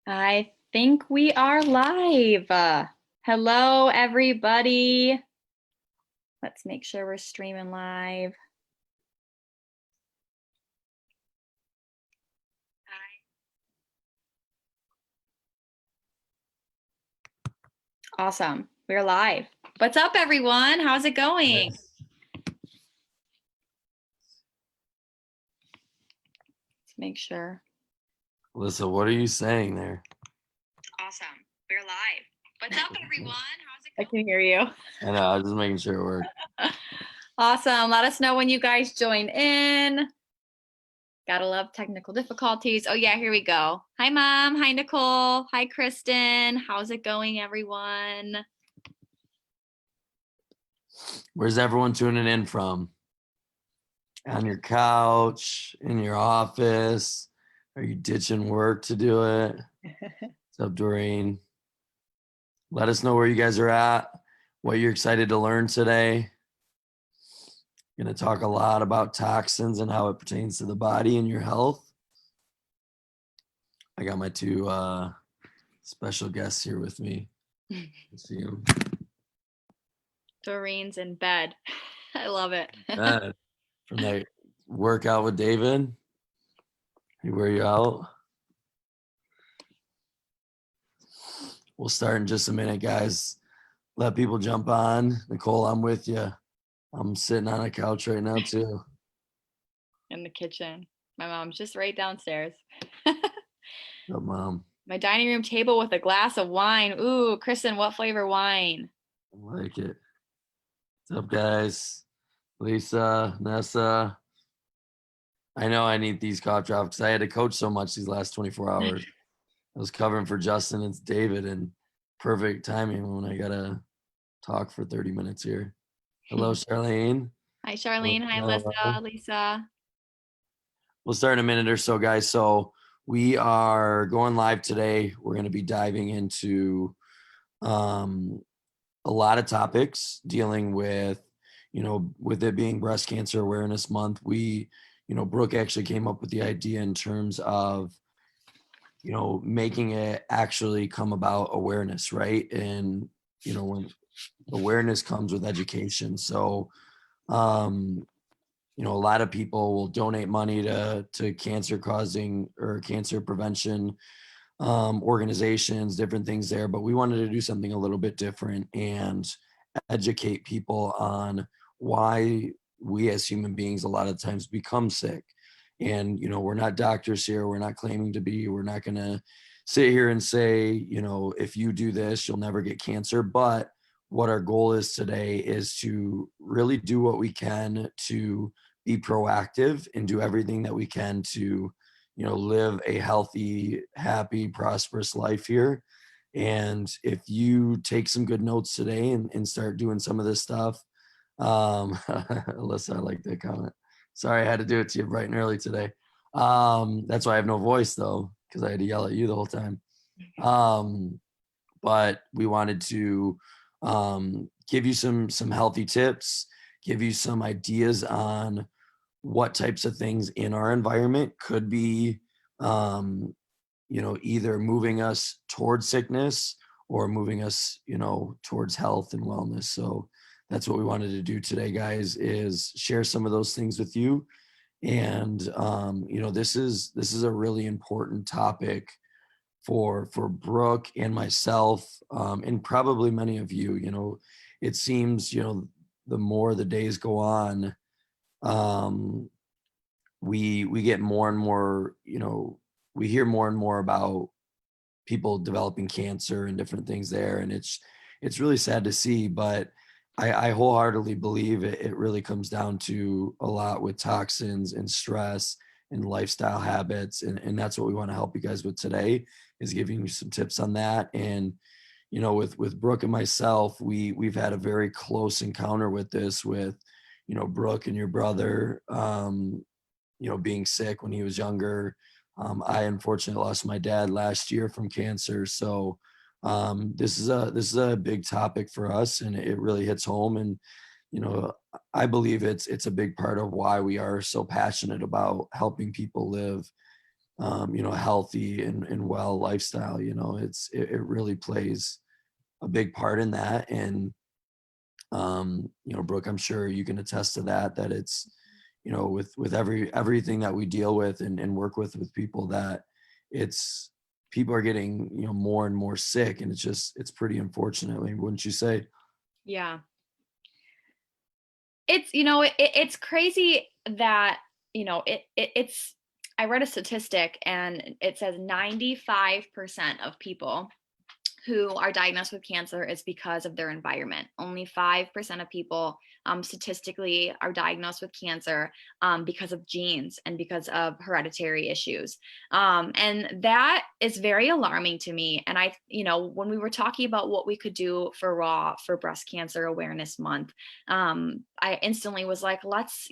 I think we are live. Hello, everybody. Let's make sure we're streaming live. Awesome. We're live. What's up, everyone? How's it going? Yes. Let's make sure. Alyssa, what are you saying there? Awesome. We're live. What's up, everyone? How's it going? I can hear you. I know, I was just making sure it worked. Awesome. Let us know when you guys join in. Gotta love technical difficulties. Oh, yeah, here we go. Hi, Mom. Hi, Nicole. Hi, Kristen. How's it going, everyone? Where's everyone tuning in from? On your couch, in your office? Are you ditching work to do it? What's up, Doreen? Let us know where you guys are at, what you're excited to learn today. Going to talk a lot about toxins and how it pertains to the body and your health. I got my two special guests here with me. See them. Doreen's in bed. I love it. From that workout with David. He wear you out. We'll start in just a minute, guys. Let people jump on. Nicole, I'm with you. I'm sitting on a couch right now too. In the kitchen. My mom's just right downstairs. But Mom, My dining room table with a glass of wine. Ooh, Kristen, what flavor wine? I like it. What's up, guys? Lisa, Nessa. I know I need these cough drops because I had to coach so much these last 24 hours. I was covering for Justin and David, and perfect timing when I gotta talk for 30 minutes here. Hello, Charlene. Hi, Charlene. Hi, Lisa. Lisa. We'll start in a minute or so, guys. So we are going live today. We're going to be diving into a lot of topics dealing with, with it being Breast Cancer Awareness Month. Brooke actually came up with the idea in terms of, making it actually come about awareness, right? And, when awareness comes with education. So, a lot of people will donate money to cancer causing or cancer prevention organizations, different things there, but we wanted to do something a little bit different and educate people on why we as human beings a lot of times become sick. And we're not doctors here, we're not claiming to be, we're not going to sit here and say, if you do this you'll never get cancer. But what our goal is today is to really do what we can to be proactive and do everything that we can to live a healthy, happy, prosperous life here. And if you take some good notes today and start doing some of this stuff, Alyssa, I like that comment. Sorry, I had to do it to you bright and early today. That's why I have no voice though, because I had to yell at you the whole time. But we wanted to give you some healthy tips, give you some ideas on what types of things in our environment could be either moving us towards sickness or moving us towards health and wellness. So that's what we wanted to do today, guys, is share some of those things with you. And this is a really important topic for Brooke and myself, and probably many of you. It seems the more the days go on, we get more and more, we hear more and more about people developing cancer and different things there, and it's really sad to see. But I wholeheartedly believe it really comes down to a lot with toxins and stress and lifestyle habits, and that's what we want to help you guys with today, is giving you some tips on that. And with Brooke and myself, we've had a very close encounter with this, with Brooke and your brother being sick when he was younger. I unfortunately lost my dad last year from cancer. So this is a big topic for us, and it really hits home. And I believe it's a big part of why we are so passionate about helping people live healthy and well lifestyle. It really plays a big part in that. And, Brooke, I'm sure you can attest to that it's, with everything that we deal with and work with people, that it's people are getting, more and more sick, and it's pretty unfortunate. Wouldn't you say? Yeah. It's, it's crazy that, it's, I read a statistic and it says 95% of people who are diagnosed with cancer is because of their environment. Only 5% of people statistically are diagnosed with cancer because of genes and because of hereditary issues. And that is very alarming to me. And when we were talking about what we could do for Raw for Breast Cancer Awareness Month, I instantly was like, let's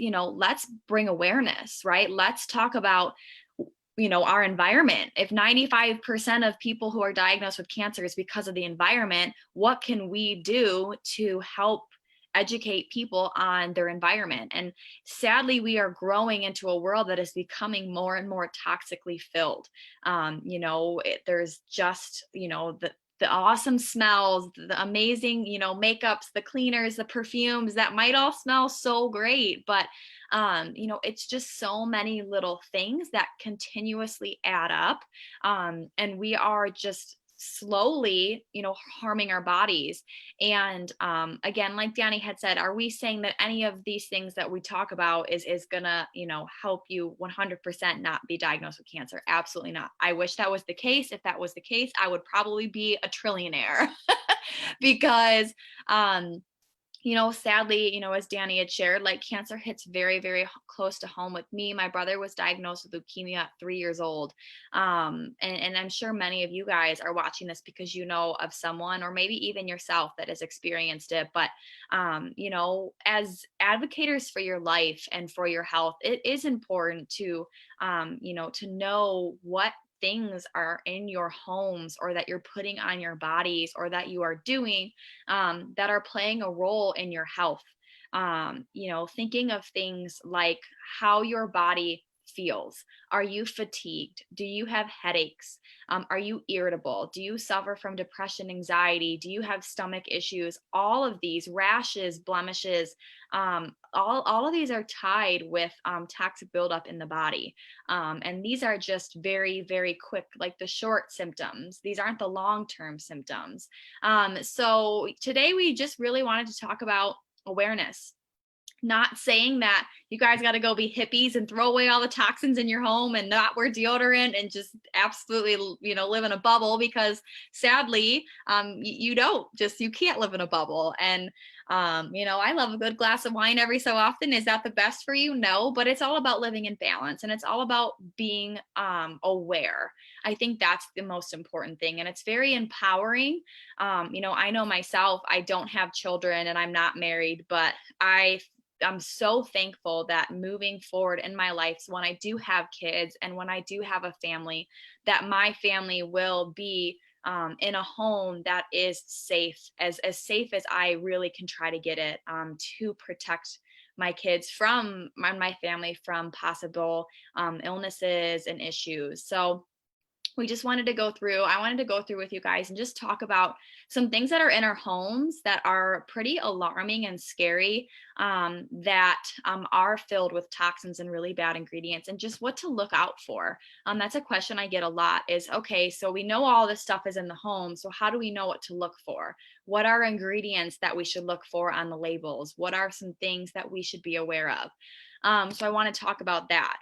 bring awareness, right? Let's talk about our environment. If 95% of people who are diagnosed with cancer is because of the environment, what can we do to help educate people on their environment? And sadly, we are growing into a world that is becoming more and more toxically filled. There's just, the awesome smells, the amazing, makeups, the cleaners, the perfumes that might all smell so great, but it's just so many little things that continuously add up. And we are just slowly, harming our bodies. And again, like Danny had said, are we saying that any of these things that we talk about is gonna, help you 100% not be diagnosed with cancer? Absolutely not. I wish that was the case. If that was the case, I would probably be a trillionaire because sadly, as Danny had shared, like cancer hits very, very close to home with me. My brother was diagnosed with leukemia at 3 years old. And I'm sure many of you guys are watching this because you know of someone, or maybe even yourself, that has experienced it. But, as advocates for your life and for your health, it is important to, to know what things are in your homes or that you're putting on your bodies or that you are doing that are playing a role in your health. Thinking of things like how your body feels. Are you fatigued? Do you have headaches? Are you irritable? Do you suffer from depression, anxiety? Do you have stomach issues? All of these rashes, blemishes, all of these are tied with toxic buildup in the body. And these are just very, very quick, like the short symptoms. These aren't the long-term symptoms. So today we just really wanted to talk about awareness. Not saying that you guys got to go be hippies and throw away all the toxins in your home and not wear deodorant and just absolutely, live in a bubble, because sadly, you can't live in a bubble. And, I love a good glass of wine every so often. Is that the best for you? No, but it's all about living in balance, and it's all about being aware. I think that's the most important thing. And it's very empowering. I know myself, I don't have children and I'm not married, but I'm so thankful that moving forward in my life, so when I do have kids and when I do have a family, that my family will be in a home that is safe, as safe as I really can try to get it, to protect my kids from my family from possible illnesses and issues. So I wanted to go through with you guys and just talk about some things that are in our homes that are pretty alarming and scary, that are filled with toxins and really bad ingredients, and just what to look out for. That's a question I get a lot is, okay, so we know all this stuff is in the home. So how do we know what to look for? What are ingredients that we should look for on the labels? What are some things that we should be aware of? So I want to talk about that.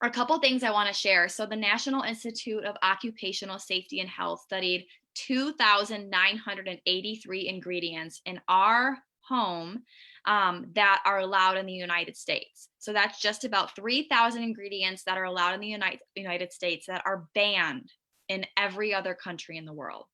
A couple things I want to share. So the National Institute of Occupational Safety and Health studied 2,983 ingredients in our home that are allowed in the United States. So that's just about 3,000 ingredients that are allowed in the United States that are banned in every other country in the world.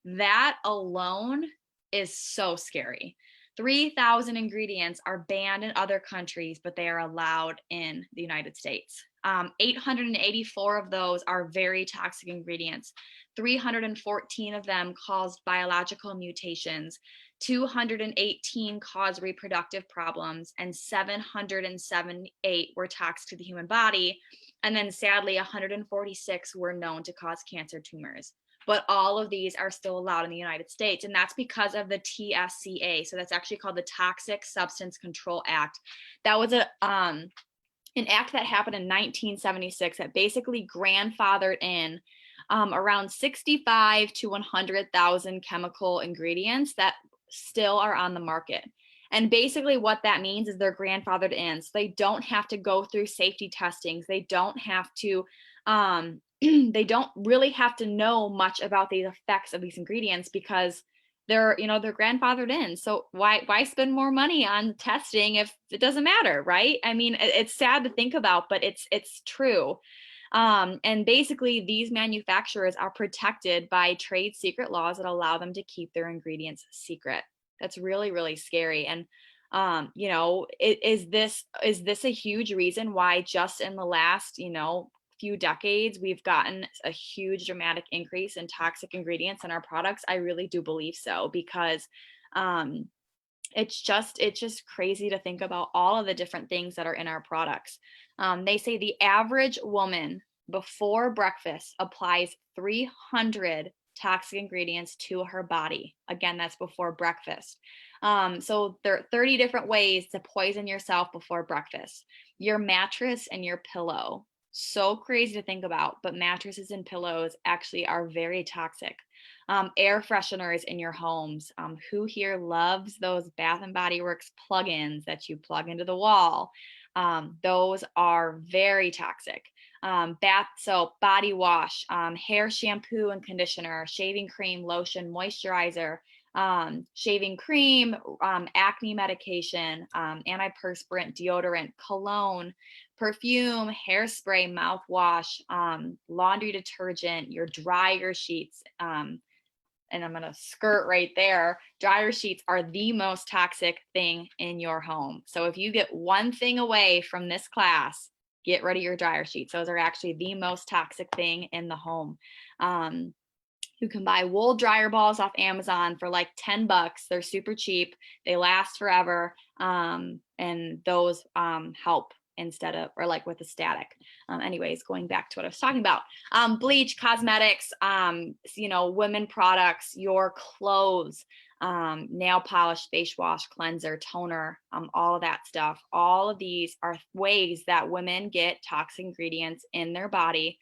That alone is so scary. 3,000 ingredients are banned in other countries, but they are allowed in the United States. 884 of those are very toxic ingredients. 314 of them caused biological mutations. 218 cause reproductive problems, and 778 were toxic to the human body. And then sadly, 146 were known to cause cancer tumors. But all of these are still allowed in the United States. And that's because of the TSCA. So that's actually called the Toxic Substance Control Act. That was an act that happened in 1976 that basically grandfathered in around 65 to 100,000 chemical ingredients that still are on the market. And basically what that means is they're grandfathered in. So they don't have to go through safety testings. They don't have to, they don't really have to know much about the effects of these ingredients because they're grandfathered in. So why spend more money on testing if it doesn't matter, right? I mean, it's sad to think about, but it's true. And basically these manufacturers are protected by trade secret laws that allow them to keep their ingredients secret. That's really, really scary. And is this a huge reason why just in the last, few decades we've gotten a huge dramatic increase in toxic ingredients in our products? I really do believe so, because it's just crazy to think about all of the different things that are in our products. They say the average woman before breakfast applies 300 toxic ingredients to her body. Again, that's before breakfast. So there are 30 different ways to poison yourself before breakfast. Your mattress and your pillow. So crazy to think about, but mattresses and pillows actually are very toxic. Air fresheners in your homes. Who here loves those Bath and Body Works plugins that you plug into the wall? Those are very toxic. Bath soap, body wash, hair shampoo and conditioner, shaving cream, lotion, moisturizer, shaving cream, acne medication, antiperspirant, deodorant, cologne, perfume, hairspray, mouthwash, laundry detergent, your dryer sheets, and I'm going to skirt right there. Dryer sheets are the most toxic thing in your home. So if you get one thing away from this class, get rid of your dryer sheets. Those are actually the most toxic thing in the home. You can buy wool dryer balls off Amazon for like $10. They're super cheap. They last forever. And those help instead of, or like with the static. Anyways, going back to what I was talking about, bleach, cosmetics, women products, your clothes, nail polish, face wash, cleanser, toner, all of that stuff. All of these are ways that women get toxic ingredients in their body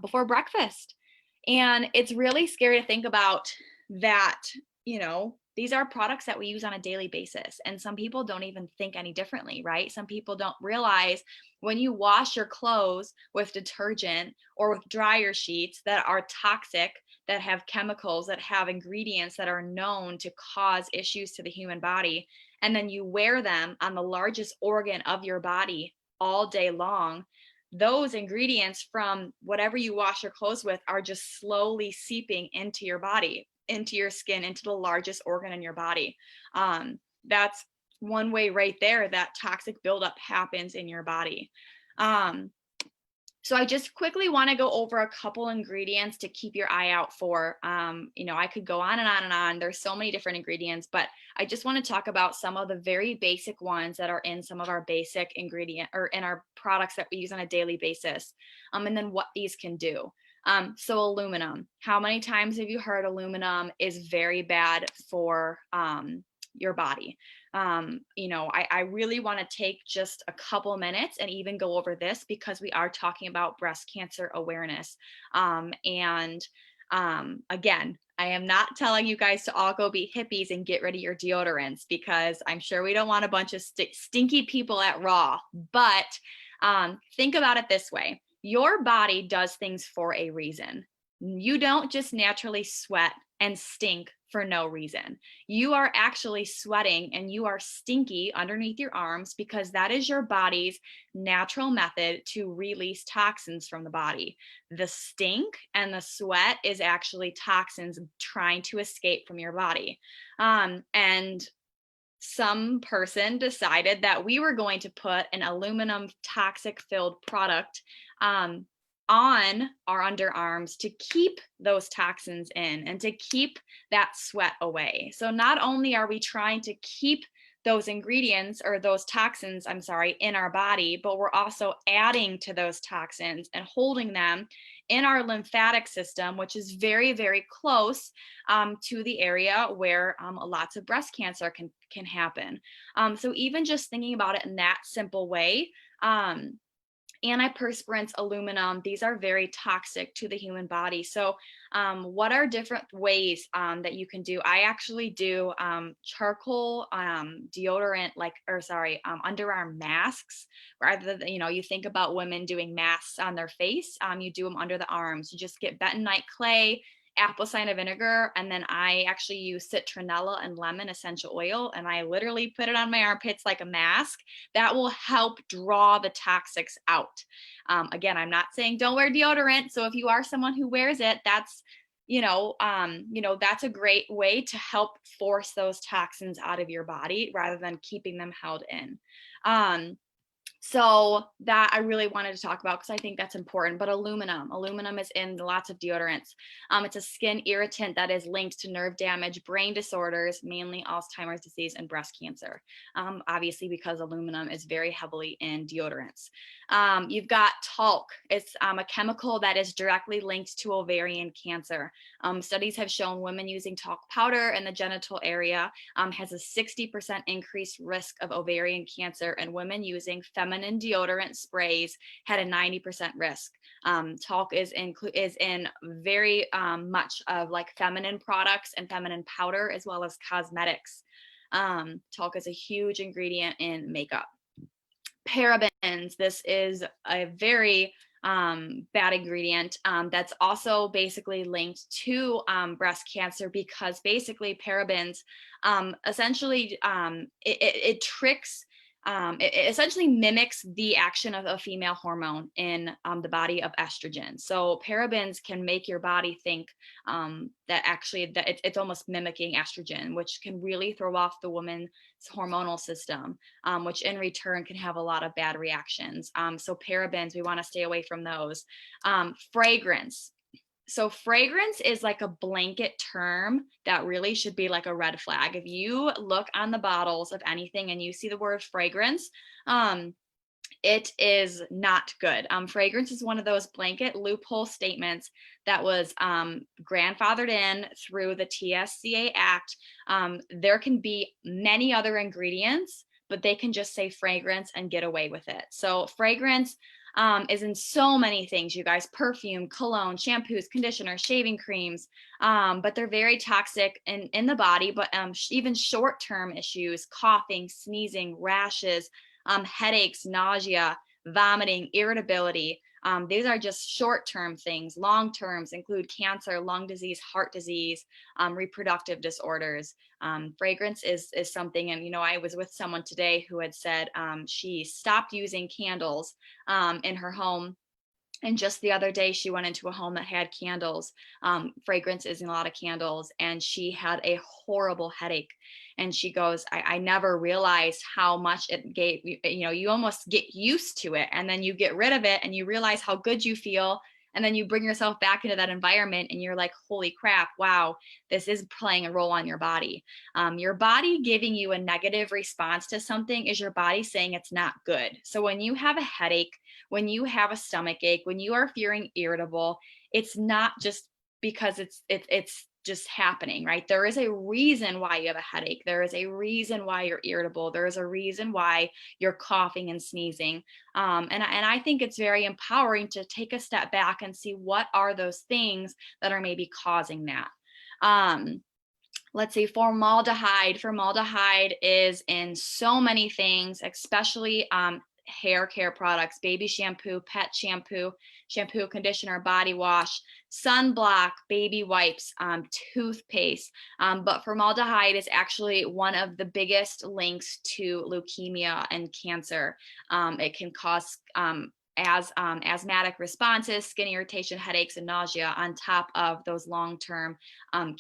before breakfast. And it's really scary to think about that, these are products that we use on a daily basis. And some people don't even think any differently, right? Some people don't realize when you wash your clothes with detergent or with dryer sheets that are toxic, that have chemicals, that have ingredients that are known to cause issues to the human body, and then you wear them on the largest organ of your body all day long, those ingredients from whatever you wash your clothes with are just slowly seeping into your body, into your skin, into the largest organ in your body. That's one way right there that toxic buildup happens in your body. So I just quickly want to go over a couple ingredients to keep your eye out for. I could go on and on and on. There's so many different ingredients, but I just want to talk about some of the very basic ones that are in some of our basic ingredient or in our products that we use on a daily basis. And then what these can do. So aluminum. How many times have you heard aluminum is very bad for your body? I really want to take just a couple minutes and even go over this because we are talking about breast cancer awareness. Again, I am not telling you guys to all go be hippies and get rid of your deodorants, because I'm sure we don't want a bunch of stinky people at Raw. But think about it this way. Your body does things for a reason. You don't just naturally sweat and stink for no reason. You are actually sweating and you are stinky underneath your arms because that is your body's natural method to release toxins from the body. The stink and the sweat is actually toxins trying to escape from your body. And some person decided that we were going to put an aluminum toxic filled product on our underarms to keep those toxins in and to keep that sweat away. So not only are we trying to keep those ingredients or those toxins, I'm sorry, in our body, but we're also adding to those toxins and holding them in our lymphatic system, which is very, very close to the area where lots of breast cancer can happen. So even just thinking about it in that simple way, antiperspirants, aluminum, these are very toxic to the human body. So what are different ways that you can do? I actually do charcoal deodorant, underarm masks. Rather than, you think about women doing masks on their face, you do them under the arms. You just get bentonite clay, apple cider vinegar, and then I actually use citronella and lemon essential oil, and I literally put it on my armpits like a mask. That will help draw the toxics out. Again, I'm not saying don't wear deodorant. So if you are someone who wears it, that's that's a great way to help force those toxins out of your body rather than keeping them held in. So that I really wanted to talk about because I think that's important. But aluminum is in lots of deodorants. It's a skin irritant that is linked to nerve damage, brain disorders, mainly Alzheimer's disease and breast cancer. Obviously, because aluminum is very heavily in deodorants. You've got talc. It's a chemical that is directly linked to ovarian cancer. Studies have shown women using talc powder in the genital area has a 60% increased risk of ovarian cancer, and women using feminine deodorant sprays had a 90% risk. Talc is in very much of like feminine products and feminine powder as well as cosmetics. Talc is a huge ingredient in makeup. Parabens, this is a very bad ingredient that's also basically linked to breast cancer because basically parabens essentially it tricks it essentially mimics the action of a female hormone in the body of estrogen. So parabens can make your body think that actually that it's almost mimicking estrogen, which can really throw off the woman's hormonal system, which in return can have a lot of bad reactions. So parabens, we want to stay away from those. Fragrance. So fragrance is like a blanket term that really should be like a red flag. If you look on the bottles of anything and you see the word fragrance, it is not good. Fragrance is one of those blanket loophole statements that was grandfathered in through the TSCA Act. There can be many other ingredients, but they can just say fragrance and get away with it. So fragrance is in so many things, you guys: perfume, cologne, shampoos, conditioners, shaving creams, but they're very toxic in the body. But even short-term issues, coughing, sneezing, rashes, headaches, nausea, vomiting, irritability. These are just short-term things. Long-terms include cancer, lung disease, heart disease, reproductive disorders. Fragrance is something, and I was with someone today who had said she stopped using candles in her home. And just the other day, she went into a home that had candles. Fragrance is in a lot of candles, and she had a horrible headache. And she goes, I never realized how much it gave you almost get used to it, and then you get rid of it, and you realize how good you feel. And then you bring yourself back into that environment and you're like, holy crap, wow, this is playing a role on your body. Your body giving you a negative response to something is your body saying it's not good. So when you have a headache, when you have a stomach ache, when you are feeling irritable, it's not just because it's just happening, right? There is a reason why you have a headache. There is a reason why you're irritable. There is a reason why you're coughing and sneezing. And I think it's very empowering to take a step back and see what are those things that are maybe causing that. Let's see, formaldehyde. Formaldehyde is in so many things, especially hair care products, baby shampoo, pet shampoo, shampoo, conditioner, body wash, sunblock, baby wipes, toothpaste. But formaldehyde is actually one of the biggest links to leukemia and cancer. It can cause asthmatic responses, skin irritation, headaches, and nausea on top of those long-term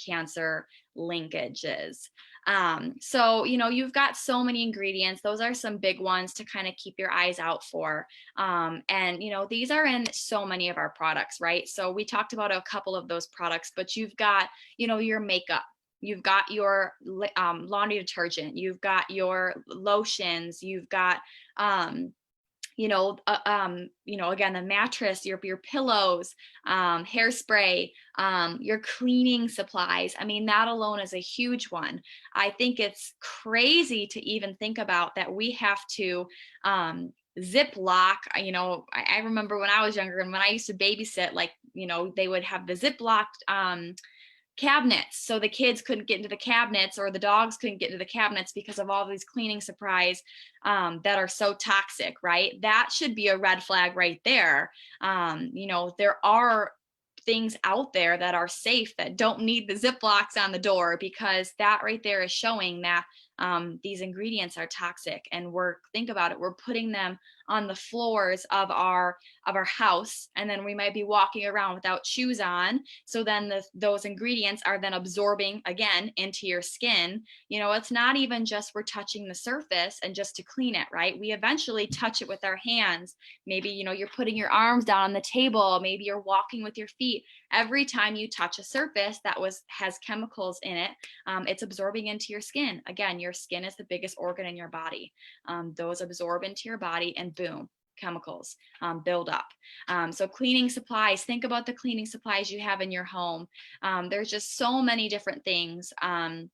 cancer linkages. So, you've got so many ingredients. Those are some big ones to kind of keep your eyes out for. And, these are in so many of our products, right? So we talked about a couple of those products, but you've got, your makeup. You've got your laundry detergent. You've got your lotions. You've got, again, the mattress, your pillows, hairspray, your cleaning supplies. I mean, that alone is a huge one. I think it's crazy to even think about that we have to Ziploc. I remember when I was younger and when I used to babysit, like, they would have the Ziploc cabinets, so the kids couldn't get into the cabinets or the dogs couldn't get into the cabinets because of all these cleaning supplies that are so toxic, right? That should be a red flag right there. There are things out there that are safe that don't need the Ziplocs on the door, because that right there is showing that these ingredients are toxic. And think about it, we're putting them on the floors of our house, and then we might be walking around without shoes on. So then those ingredients are then absorbing again into your skin. It's not even just we're touching the surface and just to clean it, right? We eventually touch it with our hands. Maybe, you're putting your arms down on the table. Maybe you're walking with your feet. Every time you touch a surface that has chemicals in it, it's absorbing into your skin. Again, your skin is the biggest organ in your body. Those absorb into your body, and boom, chemicals build up. So cleaning supplies, think about the cleaning supplies you have in your home. There's just so many different things. And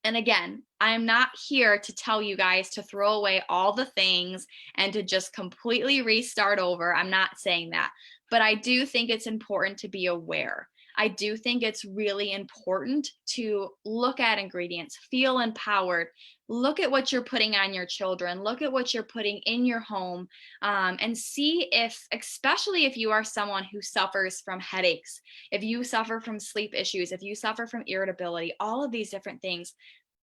again, I'm not here to tell you guys to throw away all the things and to just completely restart over. I'm not saying that, but I do think it's important to be aware. I do think it's really important to look at ingredients, feel empowered, look at what you're putting on your children, look at what you're putting in your home, and see if, especially if you are someone who suffers from headaches, if you suffer from sleep issues, if you suffer from irritability, all of these different things,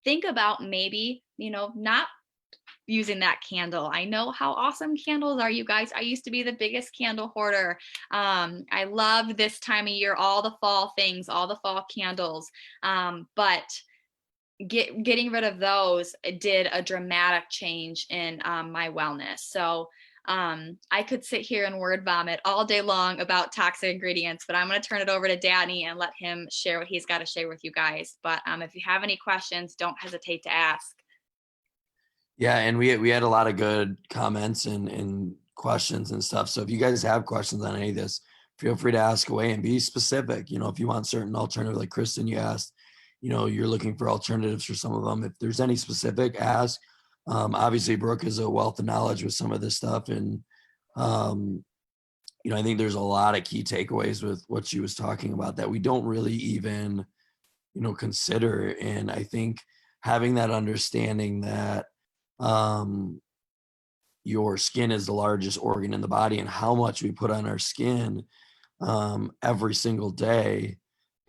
think about maybe, not using that candle. I know how awesome candles are, you guys. I used to be the biggest candle hoarder. I love this time of year, all the fall things, all the fall candles. But getting rid of those did a dramatic change in my wellness. So I could sit here and word vomit all day long about toxic ingredients, but I'm going to turn it over to Danny and let him share what he's got to share with you guys. But if you have any questions, don't hesitate to ask. Yeah, and we had a lot of good comments and questions and stuff. So if you guys have questions on any of this, feel free to ask away and be specific. If you want certain alternative, like Kristen, you asked, you're looking for alternatives for some of them. If there's any specific, ask. Obviously, Brooke is a wealth of knowledge with some of this stuff, and I think there's a lot of key takeaways with what she was talking about that we don't really even consider. And I think having that understanding that your skin is the largest organ in the body, and how much we put on our skin every single day,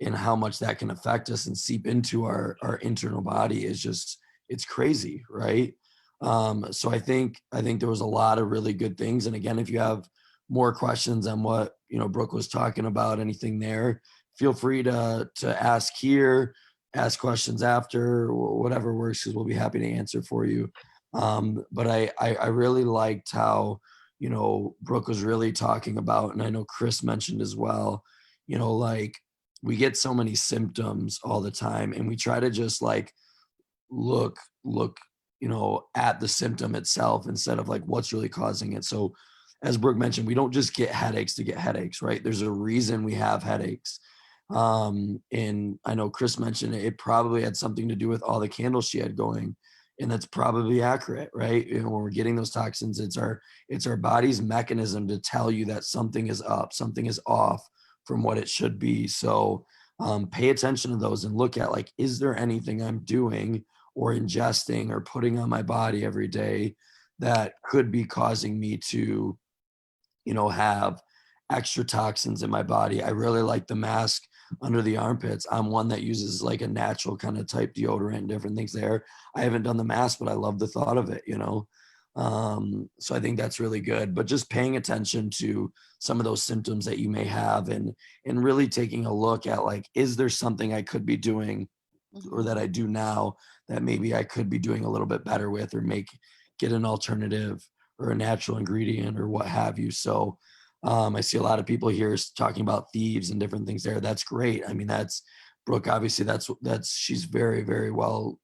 and how much that can affect us and seep into our internal body is just, it's crazy, right? So I think there was a lot of really good things. And again, if you have more questions on what Brooke was talking about, anything there, feel free to ask here, ask questions after, whatever works, because we'll be happy to answer for you. But I really liked how Brooke was really talking about, and I know Chris mentioned as well, like, we get so many symptoms all the time, and we try to just like look at the symptom itself instead of like what's really causing it. So as Brooke mentioned, we don't just get headaches to get headaches, right? There's a reason we have headaches. And I know Chris mentioned it probably had something to do with all the candles she had going, and that's probably accurate, right? When we're getting those toxins, it's our body's mechanism to tell you that something is up, something is off from what it should be. So pay attention to those and look at, like, is there anything I'm doing or ingesting or putting on my body every day that could be causing me to, have extra toxins in my body? I really like the mask under the armpits. I'm one that uses like a natural kind of type deodorant and different things there. I haven't done the mask, but I love the thought of it, So I think that's really good, but just paying attention to some of those symptoms that you may have, and really taking a look at, like, is there something I could be doing or that I do now that maybe I could be doing a little bit better with, or get an alternative or a natural ingredient or what have you. So I see a lot of people here talking about thieves and different things there. That's great. I mean, that's Brooke, obviously that's she's very, very well,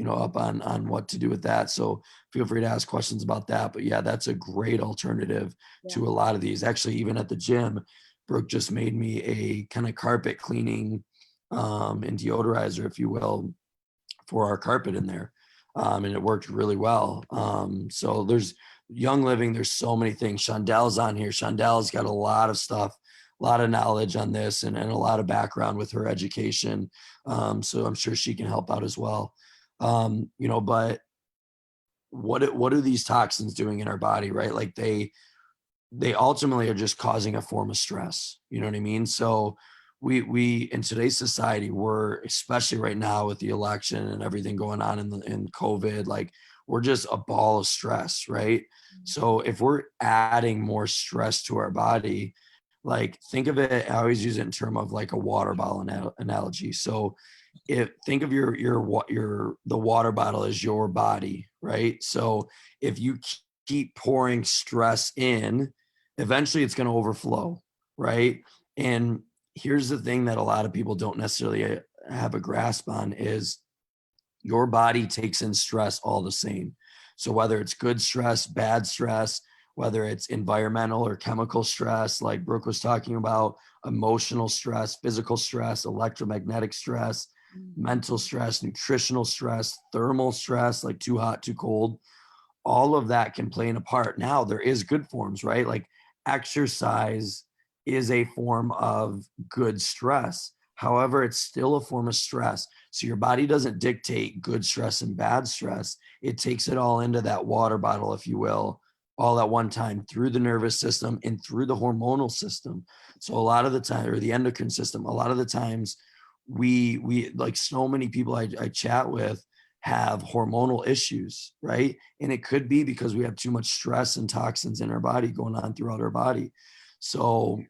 up on what to do with that. So feel free to ask questions about that. But yeah, that's a great alternative to a lot of these. Actually, even at the gym, Brooke just made me a kind of carpet cleaning and deodorizer, if you will, for our carpet in there. And it worked really well. So there's Young Living, there's so many things. Shondel's on here. Shondel's got a lot of stuff, a lot of knowledge on this, and a lot of background with her education. So I'm sure she can help out as well. But what are these toxins doing in our body, right? Like they ultimately are just causing a form of stress. You know what I mean? So we in today's society, we're, especially right now with the election and everything going on in COVID, like we're just a ball of stress, right? So if we're adding more stress to our body, like think of it, I always use it in terms of like a water bottle analogy. So think of the water bottle as your body, right? So if you keep pouring stress in, eventually it's going to overflow, right? And here's the thing that a lot of people don't necessarily have a grasp on is your body takes in stress all the same. So whether it's good stress, bad stress, whether it's environmental or chemical stress, like Brooke was talking about, emotional stress, physical stress, electromagnetic stress, mental stress, nutritional stress, thermal stress, like too hot, too cold, all of that can play a part. Now, there is good forms, right? Like exercise is a form of good stress. However, it's still a form of stress. So your body doesn't dictate good stress and bad stress. It takes it all into that water bottle, if you will, all at one time through the nervous system and through the hormonal system. So a lot of the time, or the endocrine system, a lot of the times we like so many people I chat with have hormonal issues, right? And it could be because we have too much stress and toxins in our body going on throughout our body. So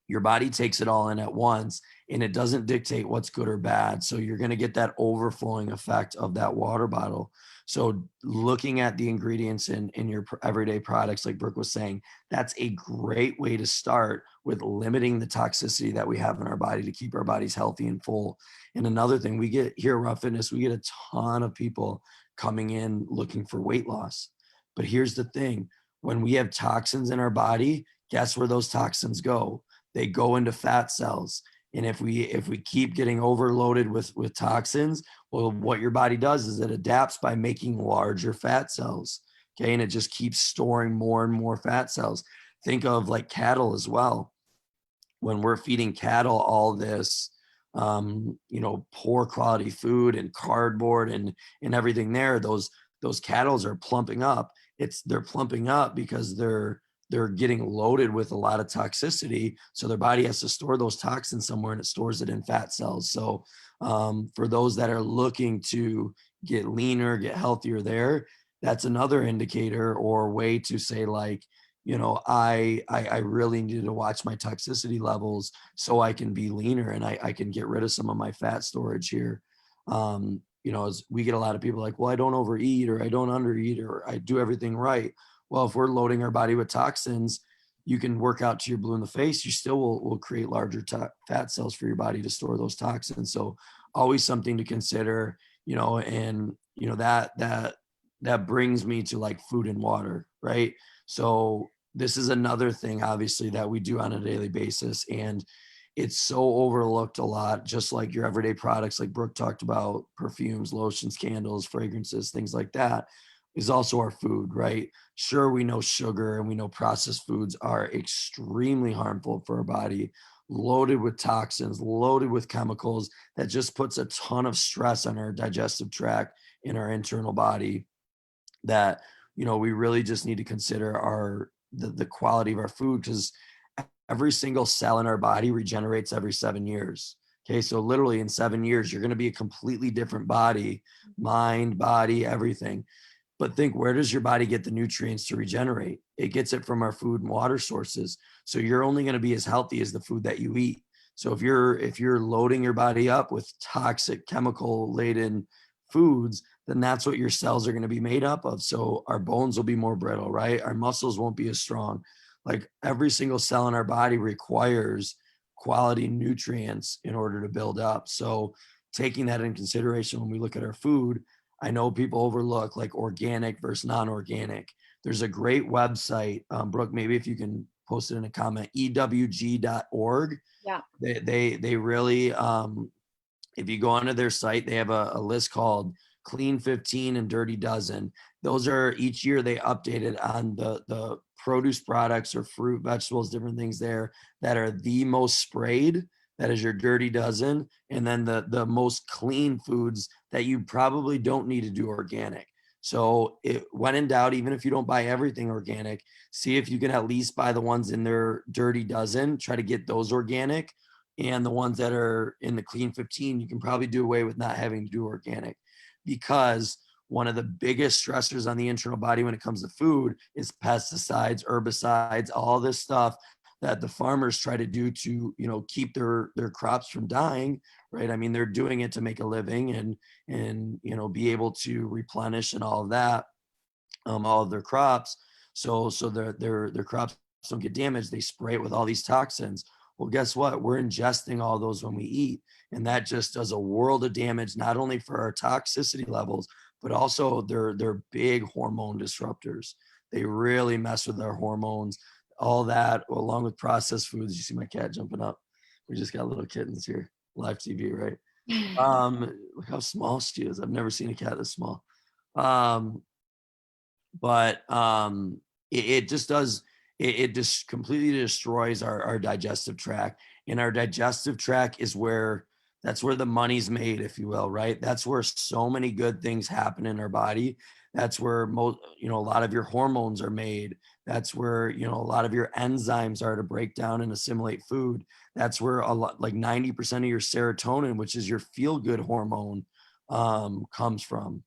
your body takes it all in at once, and it doesn't dictate what's good or bad. So you're going to get that overflowing effect of that water bottle. So looking at the ingredients in your everyday products, like Brooke was saying, that's a great way to start with limiting the toxicity that we have in our body to keep our bodies healthy and full. And another thing, we get here at Raw Fitness, we get a ton of people coming in looking for weight loss. But here's the thing, when we have toxins in our body, guess where those toxins go? They go into fat cells. And if we keep getting overloaded with toxins, well, what your body does is it adapts by making larger fat cells. Okay. And it just keeps storing more and more fat cells. Think of like cattle as well. When we're feeding cattle all this poor quality food and cardboard and everything there, those cattle are plumping up. They're plumping up because they're getting loaded with a lot of toxicity. So their body has to store those toxins somewhere, and it stores it in fat cells. So for those that are looking to get leaner, get healthier there, that's another indicator or way to say, like, I really need to watch my toxicity levels so I can be leaner and I can get rid of some of my fat storage here. As we get a lot of people like, well, I don't overeat or I don't undereat or I do everything right. Well, if we're loading our body with toxins, you can work out to your blue in the face. You still will create larger fat cells for your body to store those toxins. So always something to consider, and that brings me to like food and water, right? So this is another thing, obviously, that we do on a daily basis. And it's so overlooked a lot, just like your everyday products, like Brooke talked about, perfumes, lotions, candles, fragrances, things like that, is also our food, right? Sure, we know sugar and we know processed foods are extremely harmful for our body, loaded with toxins, loaded with chemicals that just puts a ton of stress on our digestive tract in our internal body, that we really just need to consider the quality of our food, because every single cell in our body regenerates every 7 years. Okay, so literally in 7 years, you're going to be a completely different body, mind, body, everything. But think, where does your body get the nutrients to regenerate? It gets it from our food and water sources. So you're only going to be as healthy as the food that you eat. So if you're loading your body up with toxic chemical laden foods, then that's what your cells are going to be made up of. So our bones will be more brittle, right? Our muscles won't be as strong. Like every single cell in our body requires quality nutrients in order to build up. So taking that in consideration when we look at our food, I know people overlook like organic versus non-organic. There's a great website, Brooke, maybe if you can post it in a comment, ewg.org. Yeah. They really, if you go onto their site, they have a list called Clean 15 and Dirty Dozen. Those are each year they update it on the produce products or fruit, vegetables, different things there that are the most sprayed. That is your dirty dozen. And then the most clean foods that you probably don't need to do organic. So when in doubt, even if you don't buy everything organic, see if you can at least buy the ones in their dirty dozen, try to get those organic. And the ones that are in the clean 15, you can probably do away with not having to do organic, because one of the biggest stressors on the internal body when it comes to food is pesticides, herbicides, all this stuff that the farmers try to do to, keep their crops from dying, right? I mean, they're doing it to make a living and be able to replenish and all of that, all of their crops. So their crops don't get damaged. They spray it with all these toxins. Well, guess what? We're ingesting all those when we eat, and that just does a world of damage, not only for our toxicity levels, but also they're big hormone disruptors. They really mess with our hormones, all that, along with processed foods. You see my cat jumping up. We just got little kittens here, live TV, right? Look how small she is. I've never seen a cat this small. But it just does, it just completely destroys our digestive tract. And our digestive tract is that's where the money's made, if you will, right? That's where so many good things happen in our body. That's where a lot of your hormones are made. That's where, a lot of your enzymes are to break down and assimilate food. That's where a lot, like 90% of your serotonin, which is your feel good hormone, comes from.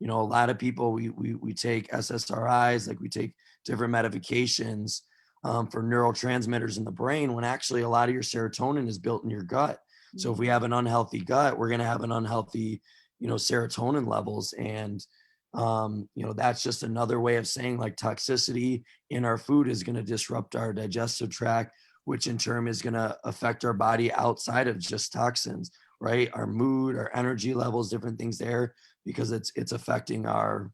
A lot of people, we take SSRIs, like we take different medications for neurotransmitters in the brain, when actually a lot of your serotonin is built in your gut. So if we have an unhealthy gut, we're going to have an unhealthy, serotonin levels. And, that's just another way of saying like toxicity in our food is going to disrupt our digestive tract, which in turn is going to affect our body outside of just toxins, right? Our mood, our energy levels, different things there, because it's affecting our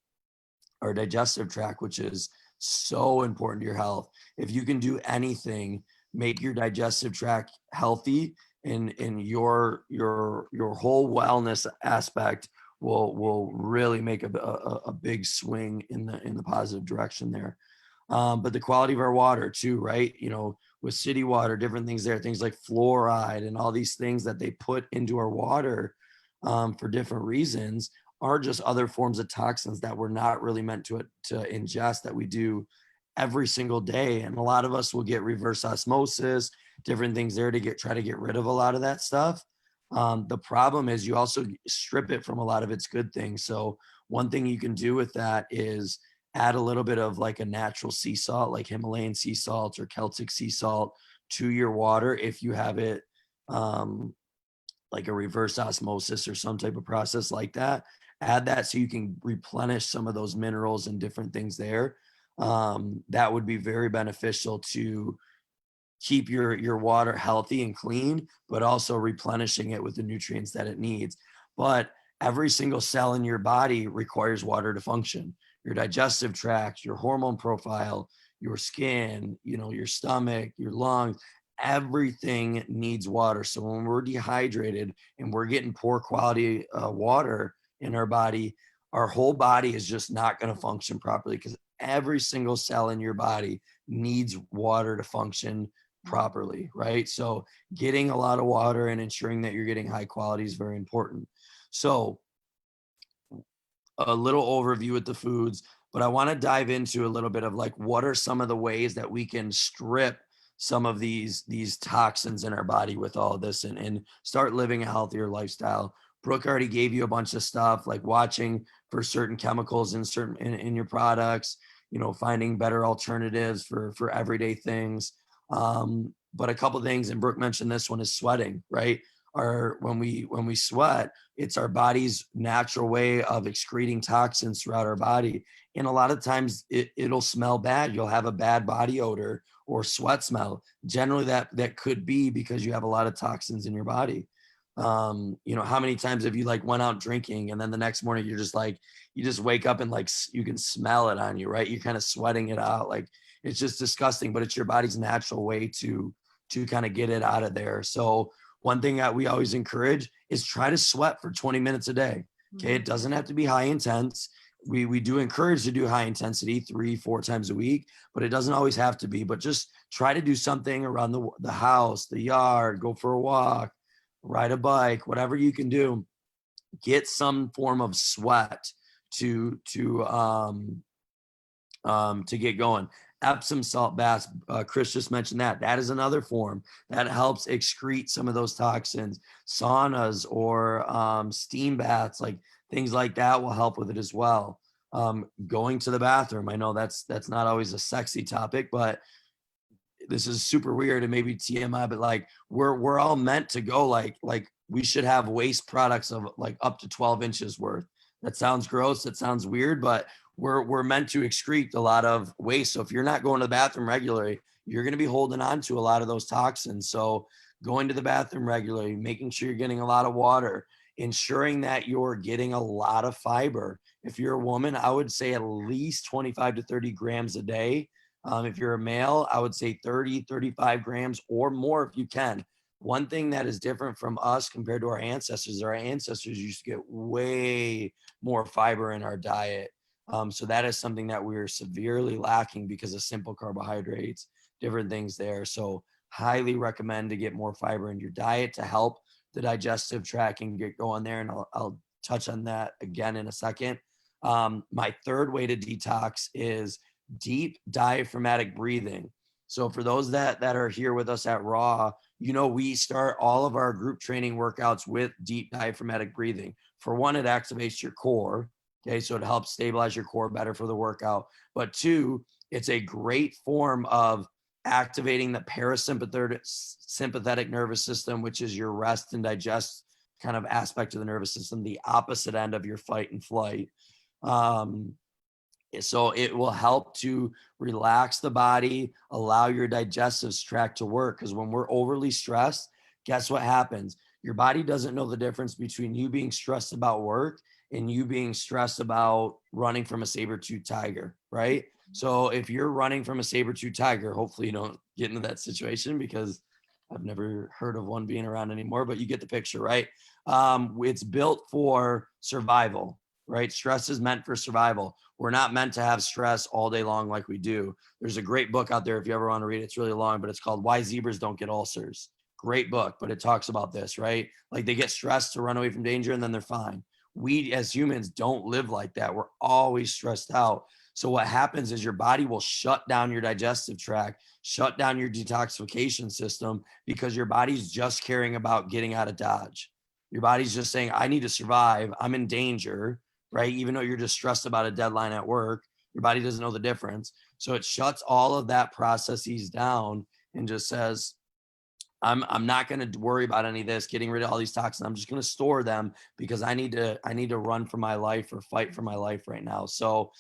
digestive tract, which is so important to your health. If you can do anything, make your digestive tract healthy, and your whole wellness aspect will really make a big swing in the positive direction there. But the quality of our water too, right? With city water, different things there, things like fluoride and all these things that they put into our water for different reasons are just other forms of toxins that we're not really meant to ingest, that we do every single day. And a lot of us will get reverse osmosis, different things there to try to get rid of a lot of that stuff. The problem is you also strip it from a lot of its good things. So one thing you can do with that is add a little bit of like a natural sea salt, like Himalayan sea salt or Celtic sea salt, to your water if you have it like a reverse osmosis or some type of process like that. Add that so you can replenish some of those minerals and different things there. That would be very beneficial to keep your water healthy and clean, but also replenishing it with the nutrients that it needs. But every single cell in your body requires water to function. Your digestive tract, your hormone profile, your skin, your stomach, your lungs, everything needs water. So when we're dehydrated and we're getting poor quality water in our body, our whole body is just not going to function properly, because every single cell in your body needs water to function properly, right? So getting a lot of water and ensuring that you're getting high quality is very important. So a little overview with the foods, but I want to dive into a little bit of like, what are some of the ways that we can strip some of these toxins in our body with all of this, and start living a healthier lifestyle. Brooke already gave you a bunch of stuff, like watching for certain chemicals in your products, finding better alternatives for everyday things. But a couple things, and Brooke mentioned this one, is sweating, right? When we sweat, it's our body's natural way of excreting toxins throughout our body. And a lot of times it'll smell bad. You'll have a bad body odor or sweat smell. Generally that could be because you have a lot of toxins in your body. How many times have you like went out drinking and then the next morning you're just like, you just wake up and like you can smell it on you, right? You're kind of sweating it out. Like it's just disgusting, but it's your body's natural way to kind of get it out of there. So one thing that we always encourage is try to sweat for 20 minutes a day. Okay. It doesn't have to be high intense. We do encourage to do high intensity 3-4 times a week, but it doesn't always have to be. But just try to do something around the house, the yard, go for a walk, ride a bike, whatever you can do. Get some form of sweat to get going. Epsom salt baths, Chris just mentioned that is another form that helps excrete some of those toxins. Saunas or steam baths, like things like that, will help with it as well. Going to the bathroom, I know that's not always a sexy topic, but this is super weird and maybe TMI, but like we're all meant to go, like we should have waste products of like up to 12 inches worth. That sounds gross, that sounds weird, but we're meant to excrete a lot of waste. So if you're not going to the bathroom regularly, you're going to be holding on to a lot of those toxins. So going to the bathroom regularly, making sure you're getting a lot of water, ensuring that you're getting a lot of fiber. If you're a woman, I would say at least 25 to 30 grams a day. If you're a male, I would say 30, 35 grams or more if you can. One thing that is different from us compared to our ancestors used to get way more fiber in our diet. So that is something that we're severely lacking because of simple carbohydrates, different things there. So highly recommend to get more fiber in your diet to help the digestive tract and get going there. And I'll touch on that again in a second. My third way to detox is deep diaphragmatic breathing. So for those that are here with us at Raw, we start all of our group training workouts with deep diaphragmatic breathing. For one, it activates your core. Okay, so it helps stabilize your core better for the workout. But two, it's a great form of activating the parasympathetic nervous system, which is your rest and digest kind of aspect of the nervous system, the opposite end of your fight and flight. So it will help to relax the body, allow your digestive tract to work. Because when we're overly stressed, guess what happens? Your body doesn't know the difference between you being stressed about work and you being stressed about running from a saber-tooth tiger, right? So if you're running from a saber-tooth tiger, hopefully you don't get into that situation because I've never heard of one being around anymore, but you get the picture, right? It's built for survival, right? Stress is meant for survival. We're not meant to have stress all day long like we do. There's a great book out there if you ever want to read it. It's really long, but it's called Why Zebras Don't Get Ulcers. Great book, but it talks about this, right? Like they get stressed to run away from danger and then they're fine. We as humans don't live like that. We're always stressed out. So what happens is your body will shut down your digestive tract, shut down your detoxification system because your body's just caring about getting out of Dodge. Your body's just saying, I need to survive. I'm in danger, right? Even though you're just stressed about a deadline at work, your body doesn't know the difference. So it shuts all of that processes down and just says, I'm not going to worry about any of this, getting rid of all these toxins. I'm just going to store them because I need to run for my life or fight for my life right now. So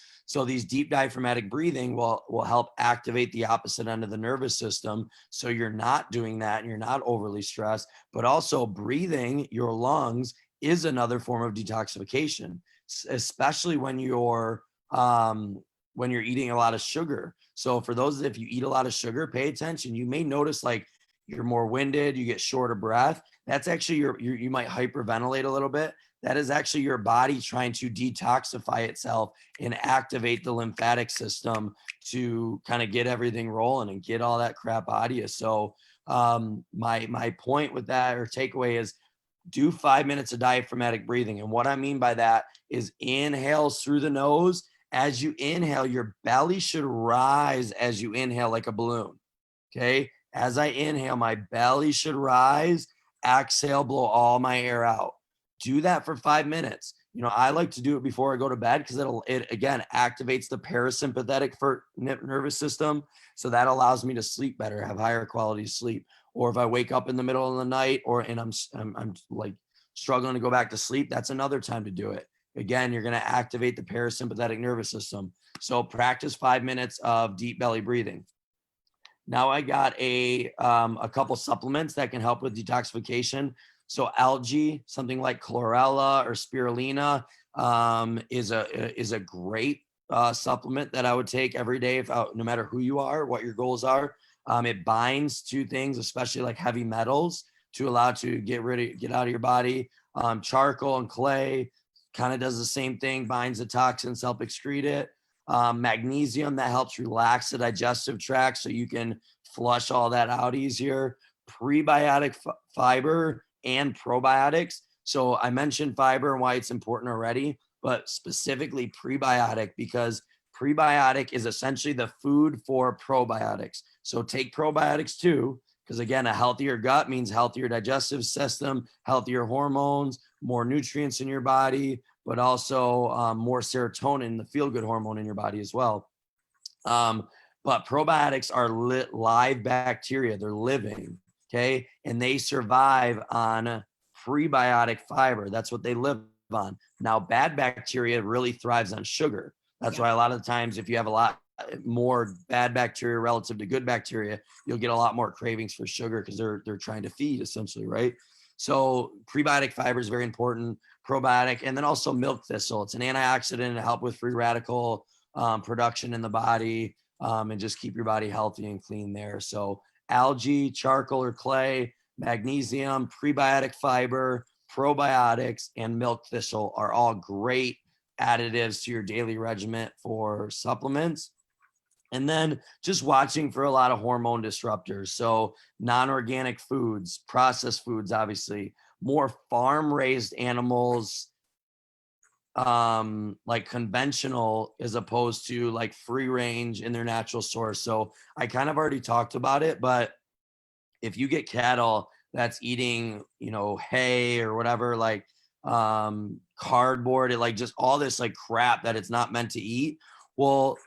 these deep diaphragmatic breathing will help activate the opposite end of the nervous system. So you're not doing that and you're not overly stressed, but also breathing your lungs is another form of detoxification, especially when you're eating a lot of sugar. So for those, if you eat a lot of sugar, pay attention. You may notice like you're more winded, you get short of breath. That's actually you might hyperventilate a little bit. That is actually your body trying to detoxify itself and activate the lymphatic system to kind of get everything rolling and get all that crap out of you. So my point with that or takeaway is do 5 minutes of diaphragmatic breathing. And what I mean by that is inhales through the nose. As you inhale, your belly should rise as you inhale like a balloon. Okay. As I inhale, my belly should rise. Exhale, blow all my air out. do that for 5 minutes. I like to do it before I go to bed because it again activates the parasympathetic nervous system. So that allows me to sleep better, have higher quality sleep. Or if I wake up in the middle of the night and I'm like struggling to go back to sleep, that's another time to do it. Again, you're going to activate the parasympathetic nervous system. So practice 5 minutes of deep belly breathing. Now I got a couple supplements that can help with detoxification. So algae, something like chlorella or spirulina, is a great supplement that I would take every day, no matter who you are, what your goals are. It binds to things, especially like heavy metals, to allow to get out of your body. Charcoal and clay kind of does the same thing, binds the toxins, help excrete it. Magnesium, that helps relax the digestive tract so you can flush all that out easier. Prebiotic fiber and probiotics. So I mentioned fiber and why it's important already, but specifically prebiotic, because prebiotic is essentially the food for probiotics. So take probiotics too, because again, a healthier gut means healthier digestive system, healthier hormones, more nutrients in your body, but also more serotonin, the feel-good hormone in your body as well. But probiotics are live bacteria. They're living, okay? And they survive on prebiotic fiber. That's what they live on. Now, bad bacteria really thrives on sugar. That's why a lot of the times if you have a lot more bad bacteria relative to good bacteria, you'll get a lot more cravings for sugar because they're trying to feed essentially, right? So prebiotic fiber is very important. Probiotic, and then also milk thistle. It's an antioxidant to help with free radical production in the body, and just keep your body healthy and clean there. So algae, charcoal or clay, magnesium, prebiotic fiber, probiotics, and milk thistle are all great additives to your daily regimen for supplements. And then just watching for a lot of hormone disruptors. So non-organic foods, processed foods, obviously, more farm-raised animals, like conventional, as opposed to like free range in their natural source. So I kind of already talked about it, but if you get cattle that's eating, hay or whatever, like cardboard, like just all this like crap that it's not meant to eat, well,